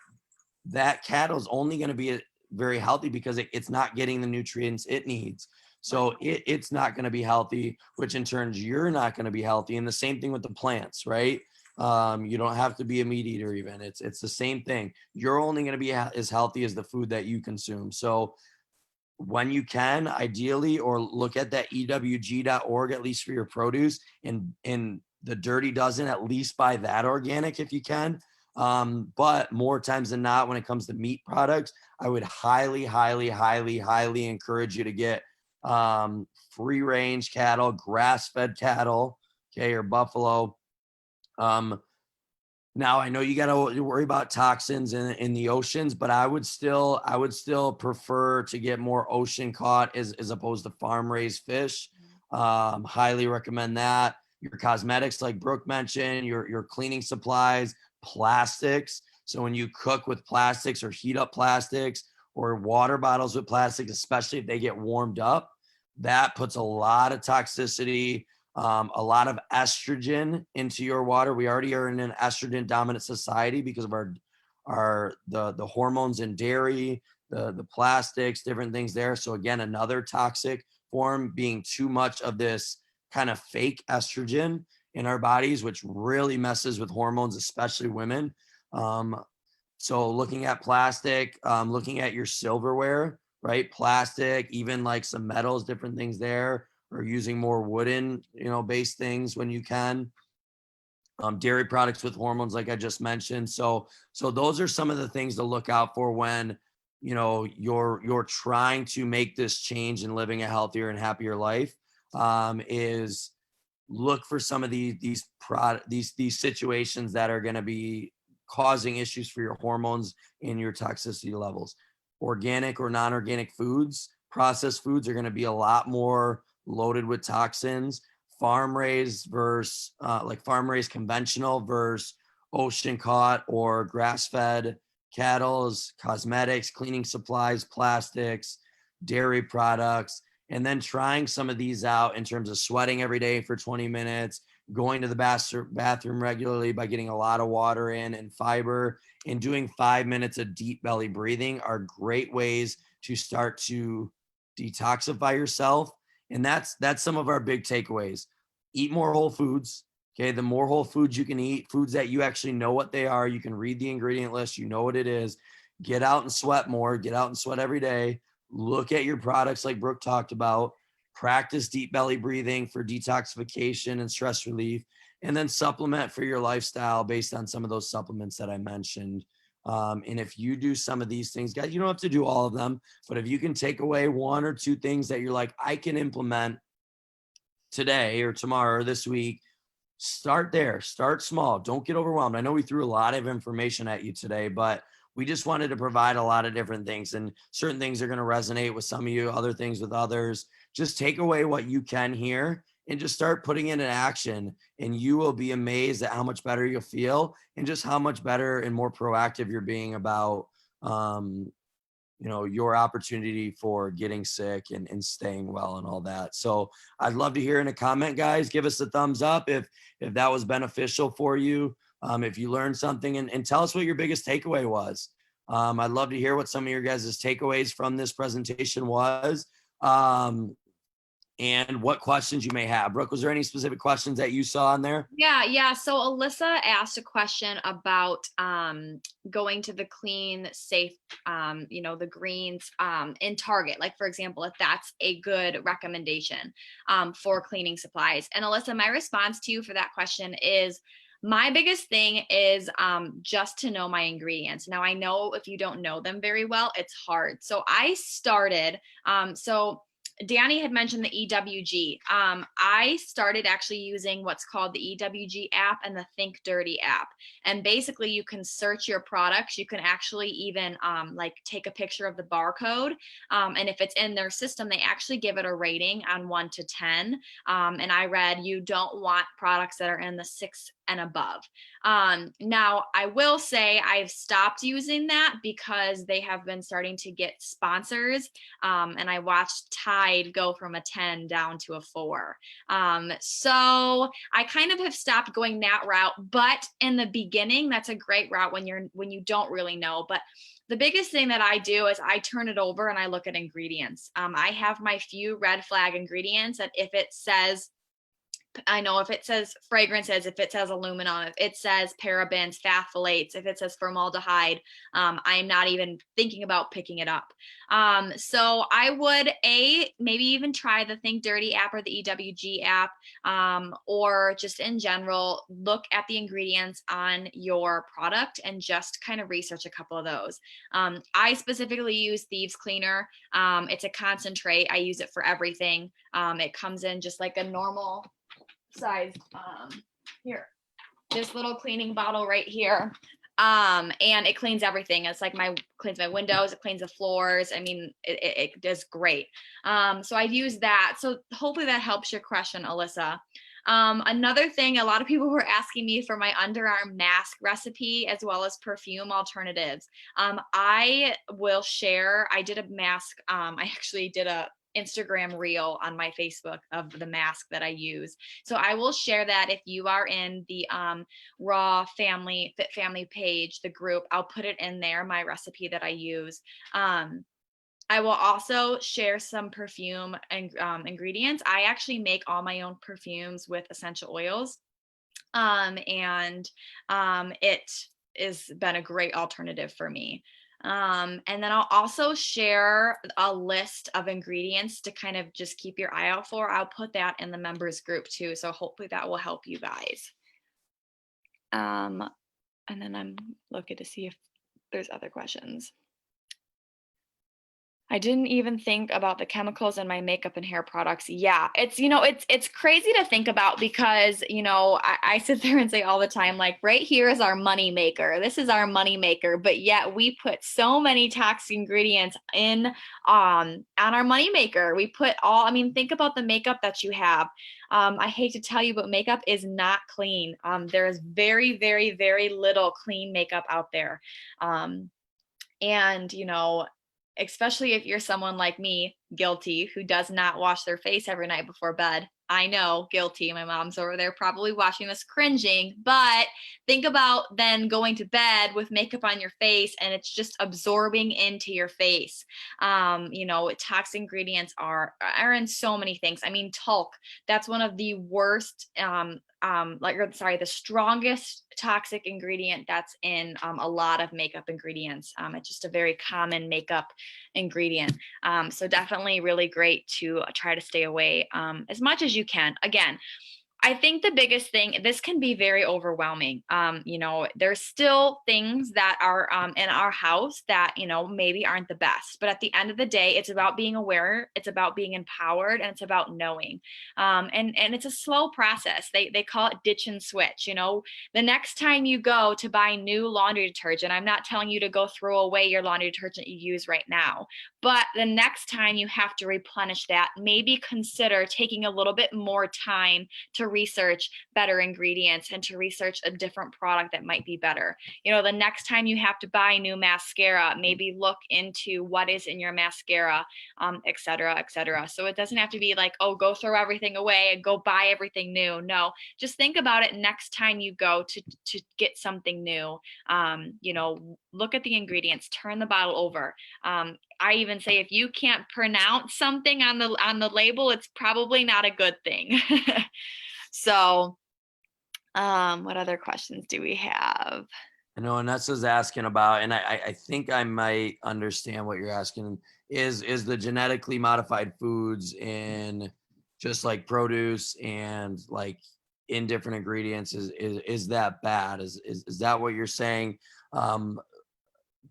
that cattle is only going to be very healthy because it's not getting the nutrients it needs. So it's not going to be healthy, which in turn you're not going to be healthy. And the same thing with the plants, right? You don't have to be a meat eater even. It's the same thing. You're only going to be as healthy as the food that you consume. So when you can, ideally, or look at that ewg.org, at least for your produce, and the Dirty Dozen, at least buy that organic if you can. But more times than not, when it comes to meat products, I would highly, highly, highly, highly encourage you to get free range cattle, grass-fed cattle, okay, or buffalo. Now I know you got to worry about toxins in the oceans, but I would still prefer to get more ocean caught as opposed to farm raised fish. Highly recommend that. Your cosmetics, like Brooke mentioned, your cleaning supplies, plastics. So when you cook with plastics or heat up plastics or water bottles with plastic, especially if they get warmed up, that puts a lot of toxicity, a lot of estrogen into your water. We already are in an estrogen dominant society because of the hormones in dairy, the plastics, different things there. So again, another toxic form being too much of this kind of fake estrogen in our bodies, which really messes with hormones, especially women. So looking at plastic, looking at your silverware, right? Plastic, even like some metals, different things there, or using more wooden, based things when you can. Dairy products with hormones, like I just mentioned. So those are some of the things to look out for when, you're trying to make this change and living a healthier and happier life. Is look for some of these situations that are going to be causing issues for your hormones and your toxicity levels. Organic or non-organic foods, processed foods are going to be a lot more loaded with toxins. Farm raised versus farm raised conventional versus ocean caught or grass fed cattle's, cosmetics, cleaning supplies, plastics, dairy products, and then trying some of these out in terms of sweating every day for 20 minutes, going to the bathroom regularly by getting a lot of water in and fiber, and doing 5 minutes of deep belly breathing are great ways to start to detoxify yourself. And that's some of our big takeaways. Eat more whole foods. Okay. The more whole foods you can eat, foods that you actually know what they are, you can read the ingredient list, you know what it is. Get out and sweat more, get out and sweat every day. Look at your products like Brooke talked about. Practice deep belly breathing for detoxification and stress relief, and then supplement for your lifestyle based on some of those supplements that I mentioned. And if you do some of these things, guys, you don't have to do all of them, but if you can take away 1 or 2 things that you're like, I can implement today or tomorrow or this week, start there. Start small. Don't get overwhelmed. I know we threw a lot of information at you today, but we just wanted to provide a lot of different things, and certain things are going to resonate with some of you, other things with others. Just take away what you can here and just start putting it in action, and you will be amazed at how much better you'll feel and just how much better and more proactive you're being about your opportunity for getting sick and staying well and all that. So I'd love to hear in a comment, guys. Give us a thumbs up if that was beneficial for you. If you learned something, and tell us what your biggest takeaway was. I'd love to hear what some of your guys' takeaways from this presentation was. And what questions you may have. Brooke, was there any specific questions that you saw in there? Yeah. So Alyssa asked a question about going to the clean, safe, the greens in Target. Like, for example, if that's a good recommendation for cleaning supplies. And Alyssa, my response to you for that question is, my biggest thing is just to know my ingredients. Now, I know if you don't know them very well, it's hard. So I started, Danny had mentioned the EWG. I started actually using what's called the EWG app and the Think Dirty app. And basically you can search your products. You can actually even take a picture of the barcode. And if it's in their system, they actually give it a rating on 1 to 10. And I read, you don't want products that are in the 6 and above. Now, I will say I've stopped using that because they have been starting to get sponsors. And I watched Tide go from a 10 down to a 4. So I kind of have stopped going that route. But in the beginning, that's a great route when you don't really know. But the biggest thing that I do is I turn it over and I look at ingredients. I have my few red flag ingredients, and if it says, I know if it says fragrances, if it says aluminum, if it says parabens, phthalates, if it says formaldehyde, I'm not even thinking about picking it up. So I would maybe even try the Think Dirty app or the EWG app, or just in general, look at the ingredients on your product and just kind of research a couple of those. I specifically use Thieves Cleaner. It's a concentrate. I use it for everything. It comes in just like a normal size here, this little cleaning bottle right here, and it cleans everything. It's like cleans my windows, it cleans the floors. I mean, it does great. So I've used that. So hopefully that helps your question, Alyssa. Another thing, a lot of people were asking me for my underarm mask recipe as well as perfume alternatives. I will share. I did a mask. I actually did a Instagram reel on my Facebook of the mask that I use. So I will share that if you are in the Raw Family Fit Family page, the group, I'll put it in there, my recipe that I use. I will also share some perfume and ingredients. I actually make all my own perfumes with essential oils. It has been a great alternative for me. And then I'll also share a list of ingredients to kind of just keep your eye out for. I'll put that in the members group too. So hopefully that will help you guys. And then I'm looking to see if there's other questions. I didn't even think about the chemicals in my makeup and hair products. Yeah, it's crazy to think about because, I sit there and say all the time, like, right here is our money maker. This is our money maker, but yet we put so many toxic ingredients in on our money maker. We put think about the makeup that you have. I hate to tell you, but makeup is not clean. There is very, very, very little clean makeup out there. And especially if you're someone like me guilty, who does not wash their face every night before bed. I know, guilty. My mom's over there probably watching this cringing, but think about then going to bed with makeup on your face and it's just absorbing into your face. Toxic ingredients are in so many things. I mean, talc, that's one of the worst, the strongest toxic ingredient that's in a lot of makeup ingredients. It's just a very common makeup ingredient. So definitely really great to try to stay away as much as you can. Again, I think the biggest thing, this can be very overwhelming. There's still things that are in our house that, maybe aren't the best. But at the end of the day, it's about being aware, it's about being empowered, and it's about knowing. And it's a slow process. They call it ditch and switch. The next time you go to buy new laundry detergent, I'm not telling you to go throw away your laundry detergent you use right now. But the next time you have to replenish that, maybe consider taking a little bit more time to research better ingredients and to research a different product that might be better. The next time you have to buy new mascara, maybe look into what is in your mascara, et cetera, et cetera. So it doesn't have to be like, oh, go throw everything away and go buy everything new. No, just think about it next time you go to get something new. Look at the ingredients, turn the bottle over. I even say if you can't pronounce something on the label, it's probably not a good thing. So, what other questions do we have? I know Anessa's asking about, and I think I might understand what you're asking. Is the genetically modified foods in just like produce and like in different ingredients, is that bad? Is that what you're saying?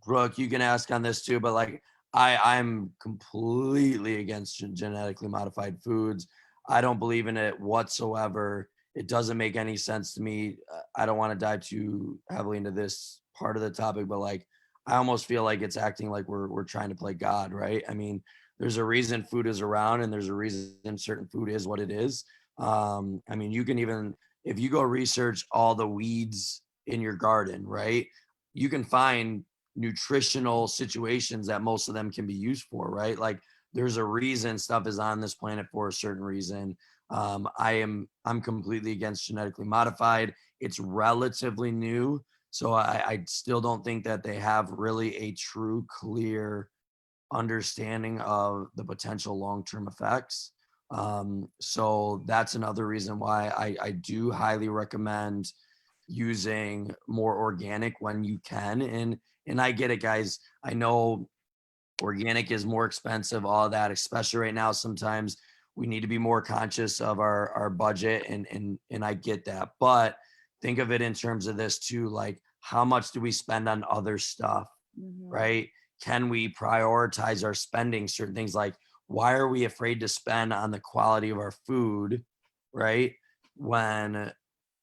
Brooke, you can ask on this too, but like I'm completely against genetically modified foods. I don't believe in it whatsoever. It doesn't make any sense to me. I don't want to dive too heavily into this part of the topic, but like I almost feel like it's acting like we're trying to play God, right? I mean, there's a reason food is around, and there's a reason certain food is what it is. I mean, you can even if you go research all the weeds in your garden, right? You can find nutritional situations that most of them can be used for, right? Like there's a reason stuff is on this planet for a certain reason. I'm completely against genetically modified. It's relatively new, so I still don't think that they have really a true clear understanding of the potential long-term effects. So that's another reason why I do highly recommend using more organic when you can. And I get it, guys. I know organic is more expensive, all that, especially right now. Sometimes we need to be more conscious of our budget, and I get that. But think of it in terms of this too, like how much do we spend on other stuff, right? Can we prioritize our spending? Certain things, like why are we afraid to spend on the quality of our food, right? When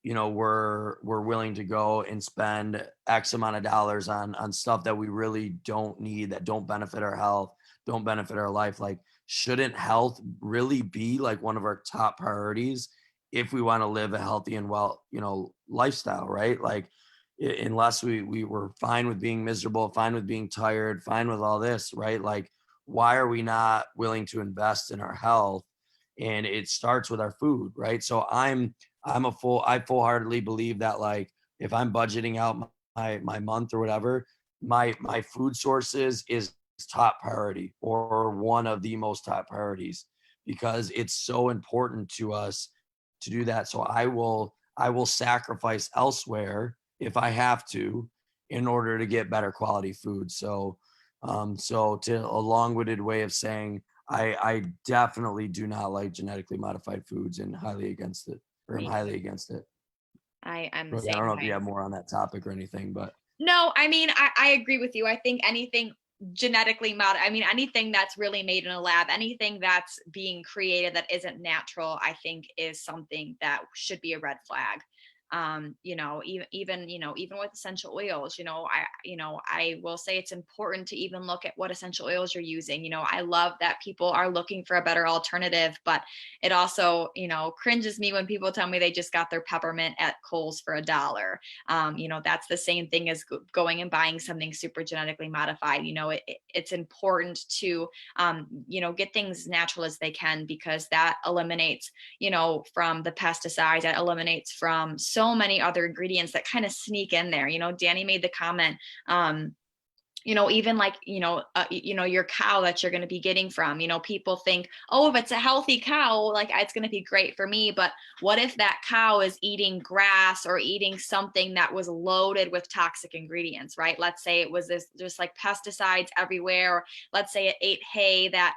we're willing to go and spend X amount of dollars on stuff that we really don't need, that don't benefit our health, don't benefit our life. Like, shouldn't health really be like one of our top priorities if we want to live a healthy and lifestyle, right? Like, unless we were fine with being miserable, fine with being tired, fine with all this, right? Like, why are we not willing to invest in our health? And it starts with our food, right? So I full-heartedly believe that, like, if I'm budgeting out my month or whatever, my food sources is top priority, or one of the most top priorities, because it's so important to us to do that. So I will sacrifice elsewhere if I have to in order to get better quality food. So to a long-winded way of saying, I definitely do not like genetically modified foods and highly against it. Or I'm highly against it. I'm the Really, I same don't know if way. you have more on that topic or anything, but No, I mean, I agree with you. I think anything genetically modified, I mean, anything that's really made in a lab, anything that's being created that isn't natural, I think is something that should be a red flag. Even with essential oils, I will say it's important to even look at what essential oils you're using. I love that people are looking for a better alternative, but it also, cringes me when people tell me they just got their peppermint at Kohl's for $1. That's the same thing as going and buying something super genetically modified. It's important to, get things natural as they can, because that eliminates, from the pesticides, that eliminates from so many other ingredients that kind of sneak in there. Danny made the comment, even like, your cow that you're going to be getting from, people think, oh, if it's a healthy cow, like it's going to be great for me. But what if that cow is eating grass or eating something that was loaded with toxic ingredients, right? Let's say it was just like pesticides everywhere. Or let's say it ate hay that,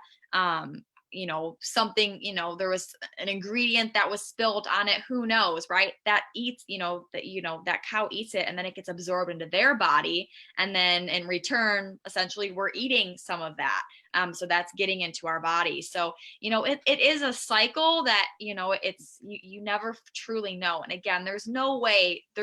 something, there was an ingredient that was spilled on it, who knows, right? That eats, that cow eats it, and then it gets absorbed into their body, and then in return, essentially, we're eating some of that. So that's getting into our body. So it is a cycle that it's you never truly know. And again, there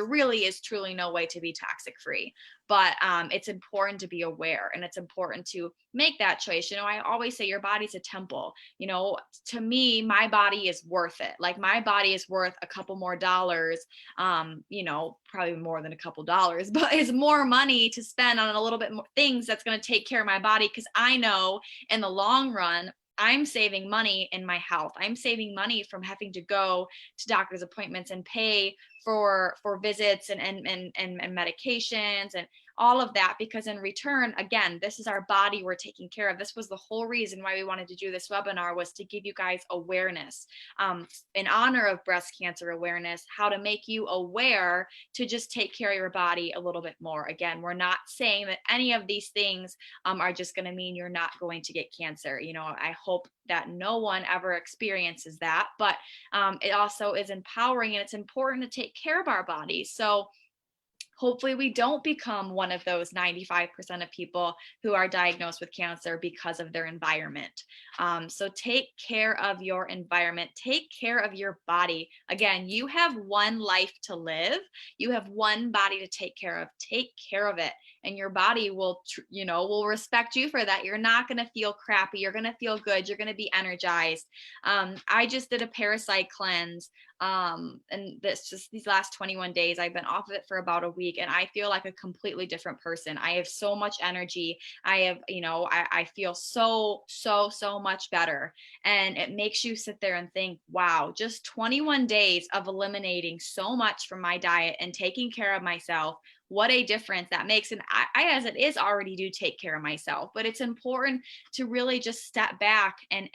really is truly no way to be toxic free. But it's important to be aware, and it's important to make that choice. I always say your body's a temple. To me, my body is worth it. Like, my body is worth a couple more dollars, probably more than a couple dollars, but it's more money to spend on a little bit more things that's going to take care of my body, because I know in the long run, I'm saving money in my health. I'm saving money from having to go to doctor's appointments and pay for visits and medications and all of that, because in return, again, this is our body we're taking care of. This was the whole reason why we wanted to do this webinar, was to give you guys awareness, in honor of breast cancer awareness, how to make you aware to just take care of your body a little bit more. Again, we're not saying that any of these things are just going to mean you're not going to get cancer. I hope that no one ever experiences that, but it also is empowering, and it's important to take care of our bodies. So hopefully we don't become one of those 95% of people who are diagnosed with cancer because of their environment. So take care of your environment, take care of your body. Again, you have one life to live. You have one body to take care of. Take care of it. And your body will respect you for that. You're not going to feel crappy. You're going to feel good. You're going to be energized. I just did a parasite cleanse. And these last 21 days, I've been off of it for about a week, and I feel like a completely different person. I have so much energy. I feel so much better. And it makes you sit there and think, wow, just 21 days of eliminating so much from my diet and taking care of myself, what a difference that makes. And I as it is, already do take care of myself, but it's important to really just step back and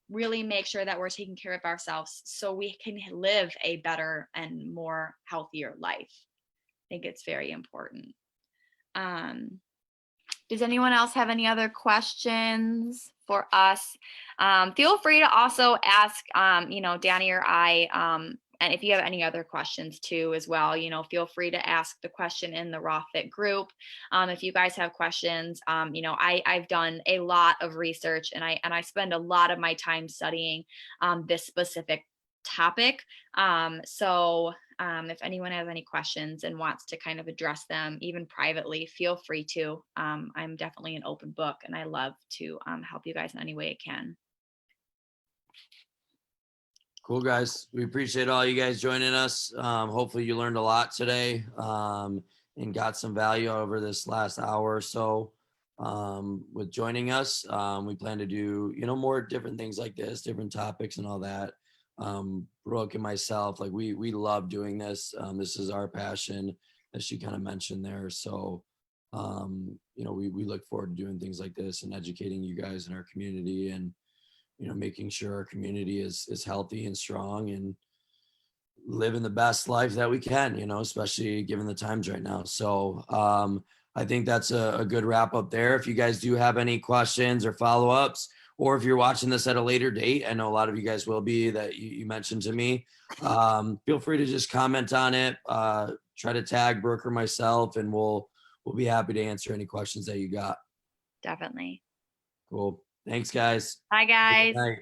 really make sure that we're taking care of ourselves so we can live a better and more healthier life. I think it's very important. Does anyone else have any other questions for us? Feel free to also ask, Danny or I, and if you have any other questions too, as well, feel free to ask the question in the Raw Fit group. If you guys have questions, I've done a lot of research, and I spend a lot of my time studying this specific topic. If anyone has any questions and wants to kind of address them, even privately, feel free to. I'm definitely an open book, and I love to help you guys in any way I can. Cool, guys. We appreciate all you guys joining us. Hopefully you learned a lot today, and got some value over this last hour or so with joining us. We plan to do, more different things like this, different topics and all that. Brooke and myself, like we love doing this. This is our passion, as she kind of mentioned there. So, we look forward to doing things like this and educating you guys in our community, and making sure our community is healthy and strong and living the best life that we can, especially given the times right now. So I think that's a good wrap up there. If you guys do have any questions or follow-ups, or if you're watching this at a later date, I know a lot of you guys will be, that you mentioned to me, feel free to just comment on it, try to tag Brooke or myself, and we'll be happy to answer any questions that you got. Definitely. Cool. Thanks, guys. Bye, guys. Good night.